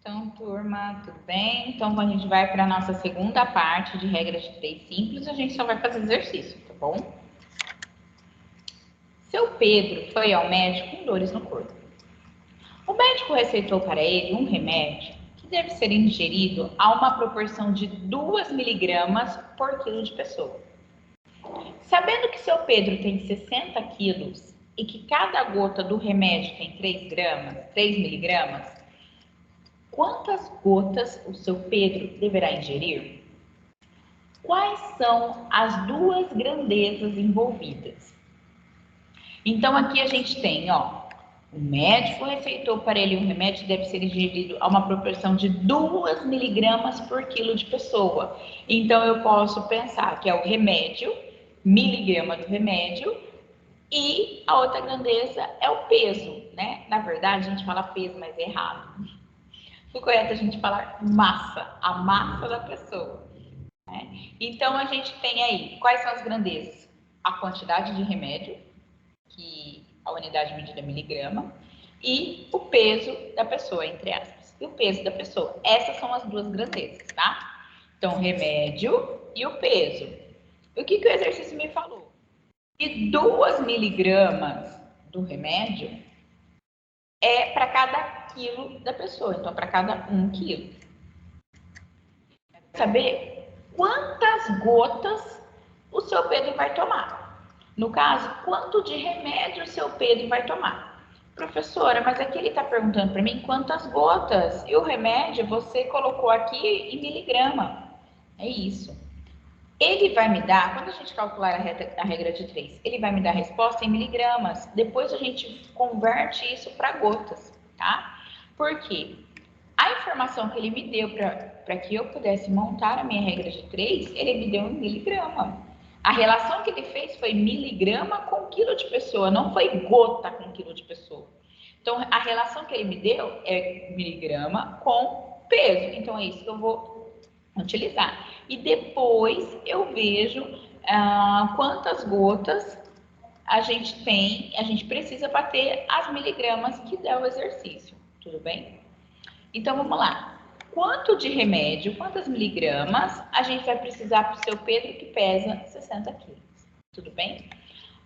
Então, turma, tudo bem? Então, a gente vai para a nossa segunda parte de regras de 3 simples. A gente só vai fazer exercício, tá bom? Seu Pedro foi ao médico com dores no corpo. O médico receitou para ele um remédio que deve ser ingerido a uma proporção de 2 miligramas por quilo de pessoa. Sabendo que seu Pedro tem 60 quilos e que cada gota do remédio tem 3 miligramas, quantas gotas o seu Pedro deverá ingerir? Quais são as duas grandezas envolvidas? Então, aqui a gente tem, o médico receitou para ele um remédio que deve ser ingerido a uma proporção de 2 miligramas por quilo de pessoa. Então, eu posso pensar que é o remédio, miligrama do remédio, e a outra grandeza é o peso, né? Na verdade, a gente fala peso, mas é errado. O correto é a gente falar massa, a massa da pessoa. Né? Então, a gente tem aí, quais são as grandezas? A quantidade de remédio, que a unidade medida é miligrama, e o peso da pessoa, entre aspas. E o peso da pessoa. Essas são as duas grandezas, tá? Então, remédio e o peso. O que o exercício me falou? Que 2 miligramas do remédio é para cada quilo da pessoa. Então, para cada 1 quilo. Saber quantas gotas o seu Pedro vai tomar. No caso, quanto de remédio o seu Pedro vai tomar. Professora, mas aqui ele está perguntando para mim quantas gotas. E o remédio você colocou aqui em miligrama. É isso. Ele vai me dar, quando a gente calcular a regra de 3, ele vai me dar a resposta em miligramas. Depois a gente converte isso para gotas, tá? Por quê? A informação que ele me deu para que eu pudesse montar a minha regra de 3, ele me deu em miligrama. A relação que ele fez foi miligrama com quilo de pessoa, não foi gota com quilo de pessoa. Então, a relação que ele me deu é miligrama com peso. Então, é isso que eu vou utilizar. E depois eu vejo quantas gotas a gente precisa para ter as miligramas que der o exercício. Tudo bem? Então, vamos lá. Quanto de remédio, quantas miligramas a gente vai precisar para o seu Pedro que pesa 60 quilos? Tudo bem?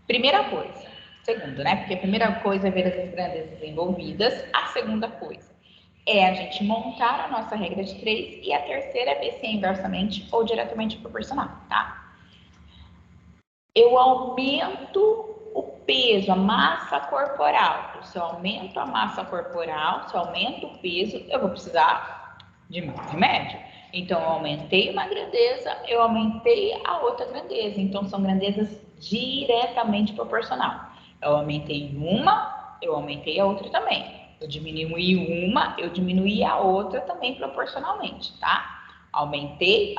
Primeira coisa. Segundo, né? Porque a primeira coisa é ver as grandezas envolvidas. A segunda coisa é a gente montar a nossa regra de 3 e a terceira é ver se é inversamente ou diretamente proporcional, tá? Eu aumento o peso, a massa corporal. Se eu aumento a massa corporal, se eu aumento o peso, eu vou precisar de mais remédio. Então, eu aumentei uma grandeza, eu aumentei a outra grandeza. Então, são grandezas diretamente proporcional. Eu aumentei uma, eu aumentei a outra também. Eu diminui uma, eu diminuí a outra também proporcionalmente, tá? Aumentei,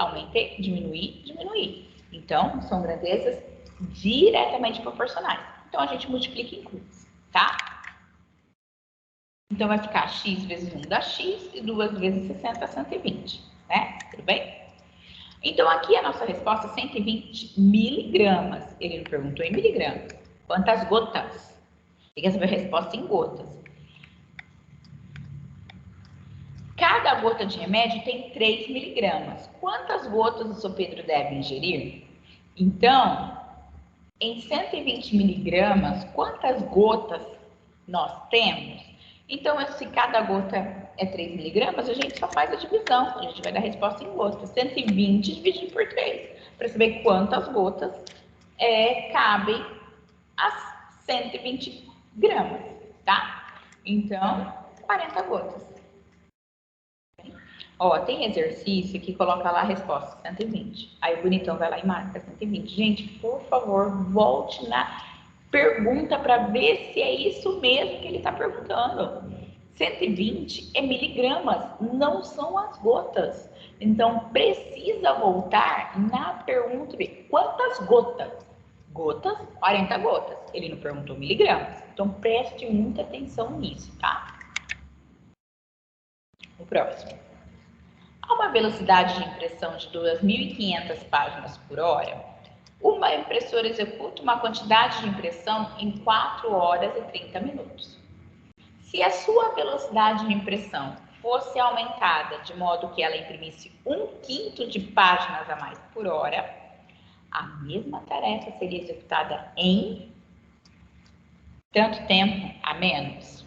diminuí. Então, são grandezas diretamente proporcionais. Então, a gente multiplica em cruz, tá? Então, vai ficar x vezes 1 dá x e 2 vezes 60, 120, né? Tudo bem? Então, aqui a nossa resposta é 120 miligramas. Ele me perguntou em miligramas. Quantas gotas? Tem que saber a resposta em gotas. Cada gota de remédio tem 3 miligramas. Quantas gotas o seu Pedro deve ingerir? Então, em 120 miligramas, quantas gotas nós temos? Então, se cada gota é 3 miligramas, a gente só faz a divisão. A gente vai dar a resposta em gotas. 120 dividido por 3. Para saber quantas gotas cabem as 120 gramas, tá? Então, 40 gotas. Tem exercício que coloca lá a resposta, 120. Aí o bonitão vai lá e marca 120. Gente, por favor, volte na pergunta para ver se é isso mesmo que ele está perguntando. 120 é miligramas, não são as gotas. Então, precisa voltar na pergunta e ver quantas gotas. Gotas, 40 gotas. Ele não perguntou miligramas. Então, preste muita atenção nisso, tá? O próximo. A uma velocidade de impressão de 2.500 páginas por hora, uma impressora executa uma quantidade de impressão em 4 horas e 30 minutos. Se a sua velocidade de impressão fosse aumentada de modo que ela imprimisse 1/5 de páginas a mais por hora, a mesma tarefa seria executada em tanto tempo a menos.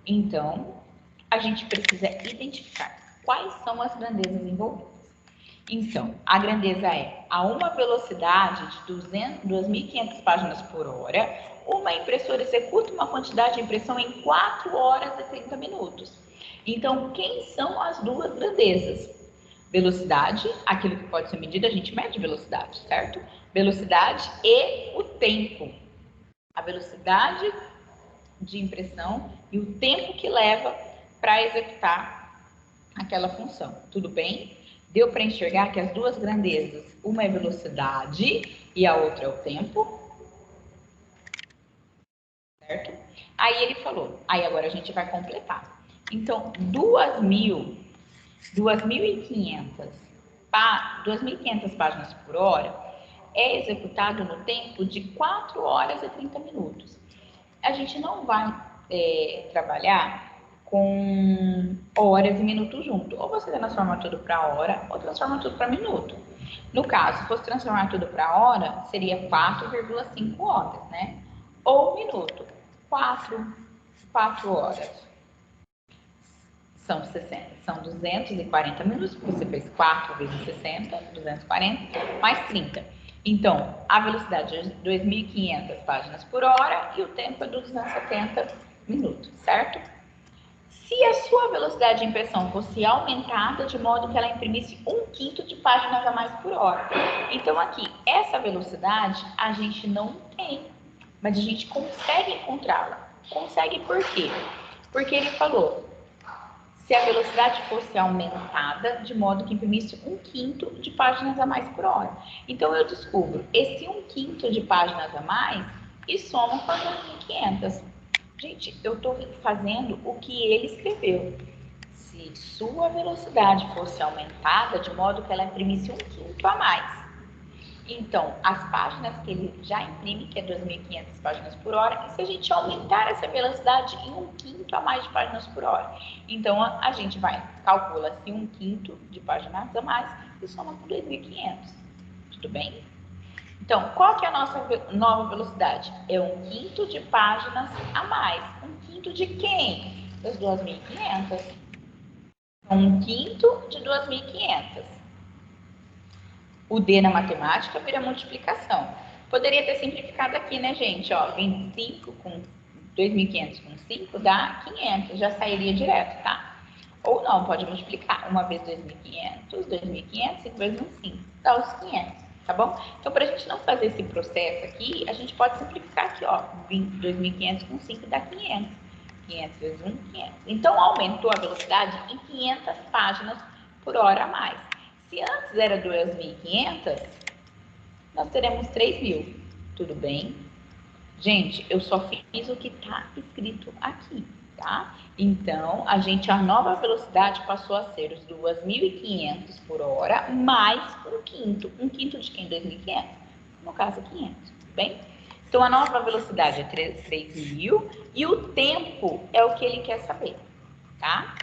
Então, a gente precisa identificar quais são as grandezas envolvidas. Então, a grandeza é a uma velocidade de 2.500 páginas por hora, uma impressora executa uma quantidade de impressão em 4 horas e 30 minutos. Então, quem são as duas grandezas? Velocidade, aquilo que pode ser medido, a gente mede velocidade, certo? Velocidade e o tempo. A velocidade de impressão e o tempo que leva para executar aquela função. Tudo bem? Deu para enxergar que as duas grandezas, uma é velocidade e a outra é o tempo? Certo? Aí ele falou, aí agora a gente vai completar. Então, 2.500 páginas por hora é executado no tempo de 4 horas e 30 minutos. A gente não vai trabalhar com horas e minutos junto. Ou você transforma tudo para hora, ou transforma tudo para minuto. No caso, se fosse transformar tudo para hora, seria 4,5 horas, né? Ou minuto, 4 horas. São 240 minutos, porque você fez 4 vezes 60, 240, mais 30. Então, a velocidade é 2.500 páginas por hora e o tempo é 270 minutos, certo? Se a sua velocidade de impressão fosse aumentada de modo que ela imprimisse 1/5 de páginas a mais por hora. Então, aqui, essa velocidade a gente não tem, mas a gente consegue encontrá-la. Consegue por quê? Porque ele falou, se a velocidade fosse aumentada de modo que imprimisse 1/5 de páginas a mais por hora. Então, eu descubro esse 1/5 de páginas a mais e somo com as 2.500. Gente, eu estou fazendo o que ele escreveu. Se sua velocidade fosse aumentada de modo que ela imprimisse 1/5 a mais. Então, as páginas que ele já imprime, que é 2.500 páginas por hora, e se a gente aumentar essa velocidade em 1/5 a mais de páginas por hora? Então, a gente calcula-se 1/5 de páginas a mais e soma com 2.500. Tudo bem? Então, qual que é a nossa nova velocidade? É 1/5 de páginas a mais. 1/5 de quem? Das 2.500. 1/5 de 2.500. O D na matemática vira multiplicação. Poderia ter simplificado aqui, né, gente? Ó, 25 com 2.500 com 5 dá 500. Já sairia direto, tá? Ou não, pode multiplicar. Uma vez 2.500, 2.500, 5 vezes 5. Dá os 500. Tá bom? Então, para a gente não fazer esse processo aqui, a gente pode simplificar aqui, ó. 2.500 com 5 dá 500. 500 vezes 1, 500. Então, aumentou a velocidade em 500 páginas por hora a mais. Se antes era 2.500, nós teremos 3.000. Tudo bem? Gente, eu só fiz o que está escrito aqui, tá? Então, a nova velocidade passou a ser os 2.500 por hora mais 1/5. 1/5 de quem? 2.500? No caso, 500, tudo bem? Então, a nova velocidade é 3.000 e o tempo é o que ele quer saber, tá?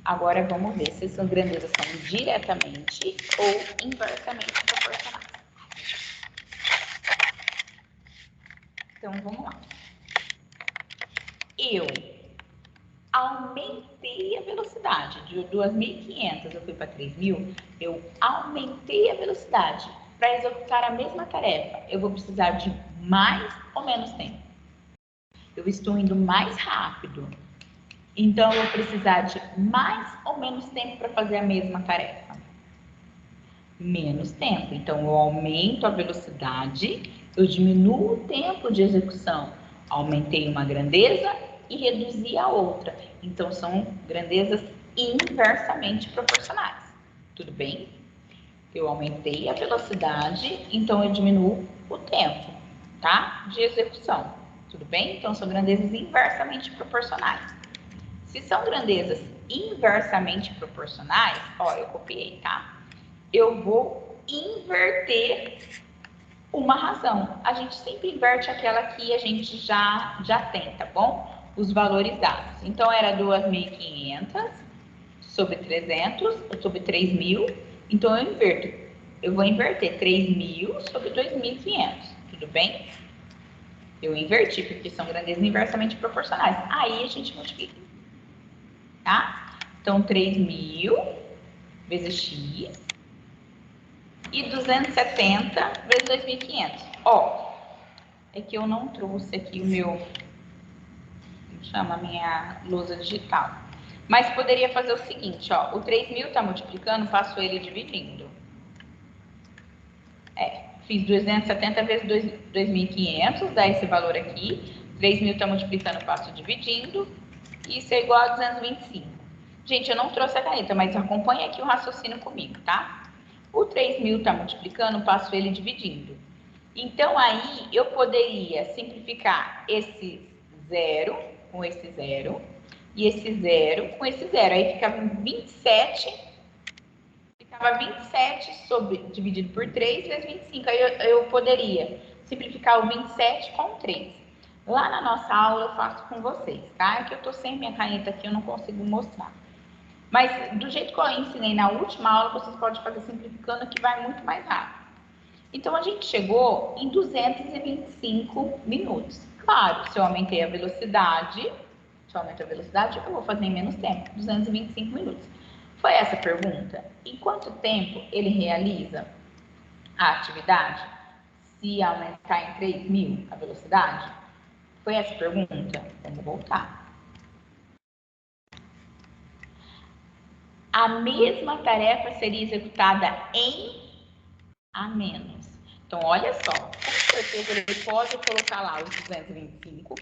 Agora, vamos ver se essas grandezas são diretamente ou inversamente proporcionais. Então, vamos lá. Eu aumentei a velocidade de 2.500, eu fui para 3.000, eu aumentei a velocidade. Para executar a mesma tarefa, eu vou precisar de mais ou menos tempo. Eu estou indo mais rápido, então eu vou precisar de mais ou menos tempo para fazer a mesma tarefa. Menos tempo, então eu aumento a velocidade, eu diminuo o tempo de execução. Aumentei uma grandeza e reduzi a outra. Então, são grandezas inversamente proporcionais. Tudo bem? Eu aumentei a velocidade, então eu diminuo o tempo, tá? De execução. Tudo bem? Então, são grandezas inversamente proporcionais. Se são grandezas inversamente proporcionais, ó, eu copiei, tá? Eu vou inverter uma razão. A gente sempre inverte aquela que a gente já tem, tá bom? os valores dados. Então, era 2.500 sobre 300, sobre 3.000. Então, eu inverto. Eu vou inverter 3.000 sobre 2.500. Tudo bem? Eu inverti, porque são grandezas inversamente proporcionais. Aí, a gente multiplica. Tá? Então, 3.000 vezes x e 270 vezes 2.500. Ó, é que eu não trouxe aqui o meu, como chama, a minha lousa digital. Mas poderia fazer o seguinte, ó, o 3.000 tá multiplicando, passo ele dividindo. Fiz 270 vezes 2.500, dá esse valor aqui. 3.000 tá multiplicando, passo dividindo. Isso é igual a 225. Gente, eu não trouxe a caneta, mas acompanha aqui o raciocínio comigo, tá? O 3.000 tá multiplicando, passo ele dividindo. Então, aí, eu poderia simplificar esse zero com esse zero e esse zero com esse zero. Aí, ficava 27, dividido por 3 vezes 25. Aí, eu poderia simplificar o 27 com 3. Lá na nossa aula, eu faço com vocês, tá? É que eu tô sem minha caneta aqui, eu não consigo mostrar. Mas, do jeito que eu ensinei na última aula, vocês podem fazer simplificando, que vai muito mais rápido. Então, a gente chegou em 225 minutos. Claro, se eu aumentei a velocidade, eu vou fazer em menos tempo, 225 minutos. Foi essa a pergunta? Em quanto tempo ele realiza a atividade? Se aumentar em 3.000 a velocidade? Foi essa a pergunta? Vamos voltar. A mesma tarefa seria executada em a menos. Então, olha só, com certeza ele pode colocar lá os 225,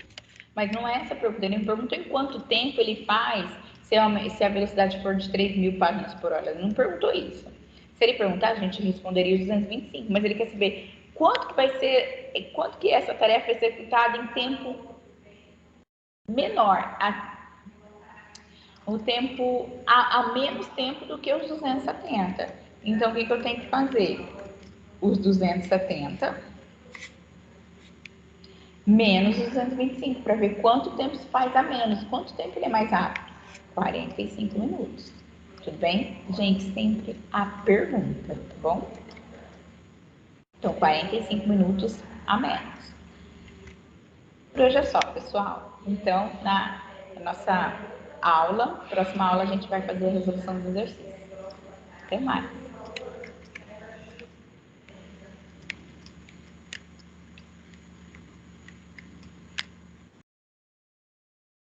mas não é essa a pergunta. Ele me perguntou em quanto tempo ele faz se a velocidade for de 3.000 páginas por hora. Ele não perguntou isso. Se ele perguntar, a gente responderia os 225, mas ele quer saber quanto que essa tarefa é executada em tempo menor, a menos tempo do que os 270. Então, o que eu tenho que fazer? Os 270 menos os 225, para ver quanto tempo se faz a menos, quanto tempo ele é mais rápido. 45 minutos. Tudo bem? Gente, sempre a pergunta, tá bom? Então, 45 minutos a menos. Por hoje é só, pessoal. Então, na nossa aula, próxima aula, a gente vai fazer a resolução dos exercícios. Até mais.